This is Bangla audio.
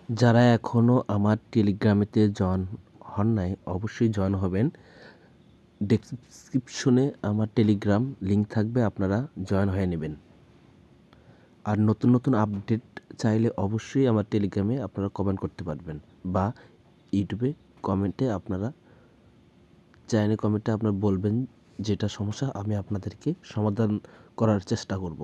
যারা এখনও আমার টেলিগ্রামেতে জয়েন হন নাই অবশ্যই জয়েন হবেন। ডেসক্রিপশনে আমার টেলিগ্রাম লিঙ্ক থাকবে, আপনারা জয়েন হয়ে নেবেন। আর নতুন নতুন আপডেট চাইলে অবশ্যই আমার টেলিগ্রামে আপনারা কমেন্ট করতে পারবেন, বা ইউটিউবে কমেন্টে আপনারা কমেন্টে আপনারা বলবেন যেটা সমস্যা, আমি আপনাদেরকে সমাধান করার চেষ্টা করব।